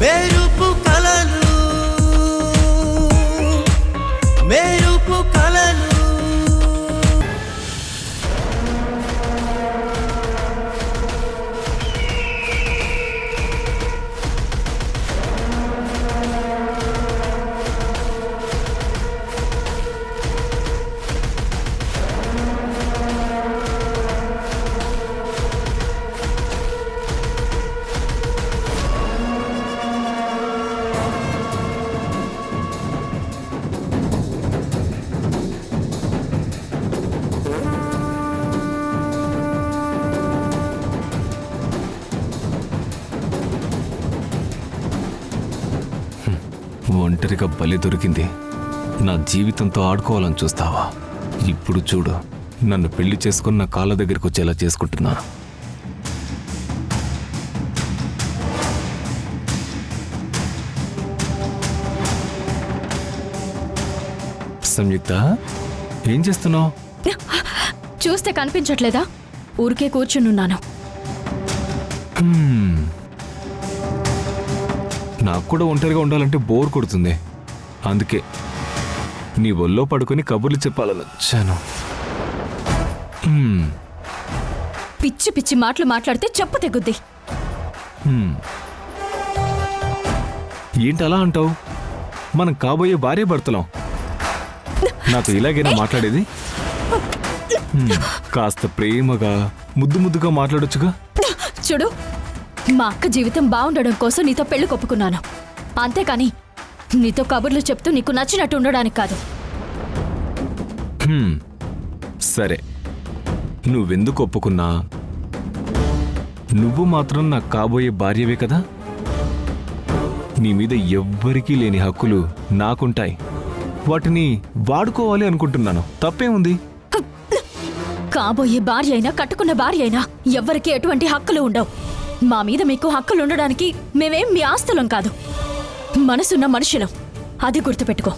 మెరుపు కలలు మెరుపు కలలు ఒంటరిగా బలి దొరికింది. నా జీవితంతో ఆడుకోవాలని చూస్తావా? ఇప్పుడు చూడు, నన్ను పెళ్లి చేసుకుని నా కాళ్ళ దగ్గరికి వచ్చేలా చేసుకుంటున్నా. సంయుక్త, ఏం చేస్తున్నావు? చూస్తే కనిపించట్లేదా? ఊరికే కూర్చునున్నాను. నాకు కూడా ఒంటరిగా ఉండాలంటే బోర్ కొడుతుంది. అందుకే నీ ఒళ్ళో పడుకొని కబుర్లు చెప్పాలని వచ్చాను. పిచ్చి పిచ్చి మాటలు మాట్లాడితే చెప్పు తెగుద్ది. ఏంటి అలా అంటావు? మనం కాబోయే భార్య భర్తలం. నాతో ఇలాగైనా మాట్లాడేది? కాస్త ప్రేమగా ముద్దు ముద్దుగా మాట్లాడొచ్చుగా. చూడు, మా అక్క జీవితం బాగుండడం కోసం నీతో పెళ్లి కొప్పుకున్నాను. అంతేకాని నీతో కబుర్లు చెప్తూ నీకు నచ్చినట్టు ఉండడానికి కాదు. సరే, నువ్వెందుకు ఒప్పుకున్నా నువ్వు మాత్రం నాకు కాబోయే భార్యవే కదా. నీ మీద ఎవ్వరికీ లేని హక్కులు నాకుంటాయి. వాటిని వాడుకోవాలి అనుకుంటున్నాను. తప్పేముంది? కాబోయే భార్య అయినా కట్టుకున్న భార్య అయినా ఎవ్వరికీ ఎటువంటి హక్కులు ఉండవు. మా మీద మీకు హక్కులు ఉండడానికి మేమేం మీ ఆస్తులం కాదు, మనసున్న మనుషులం. అది గుర్తుపెట్టుకో.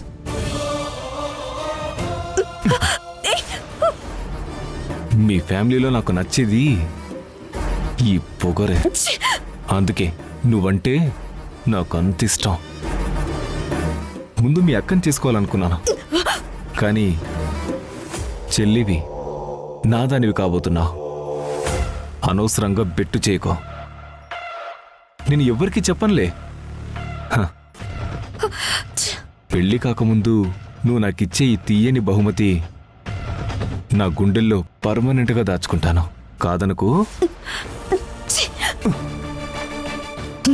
మీ ఫ్యామిలీలో నాకు నచ్చేది ఈ పొగరే. అందుకే నువ్వంటే నాకు అంత ఇష్టం. ముందు మీ అక్కని చేసుకోవాలనుకున్నాను, కానీ చెల్లివి నాదానివి కాబోతున్నావు. అనవసరంగా బెట్టు చేయకో. నేను ఎవ్వరికీ చెప్పనులే. పెళ్లి కాకముందు నువ్వు నాకిచ్చే ఈ తీయని బహుమతి నా గుండెల్లో పర్మనెంట్గా దాచుకుంటాను. కాదనుకో.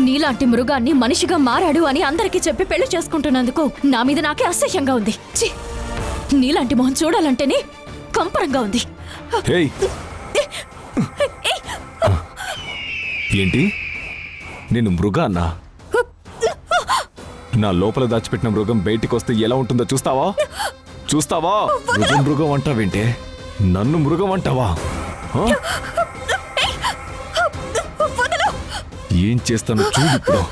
నీలాంటి మృగాన్ని మనిషిగా మారాడు అని అందరికీ చెప్పి పెళ్లి చేసుకుంటున్నందుకు నా మీద నాకే అసహ్యంగా ఉంది. నీలాంటి మొహం చూడాలంటేనే కంపరంగా ఉంది. ఏంటి, నేను మృగాన్నా? నా లోపల దాచిపెట్టిన మృగం బయటికి వస్తే ఎలా ఉంటుందో చూస్తావా? చూస్తావా? మృగం మృగం అంటావేంటే? నన్ను మృగం అంటావా? ఏం చేస్తాను చూడు ఇప్పుడు.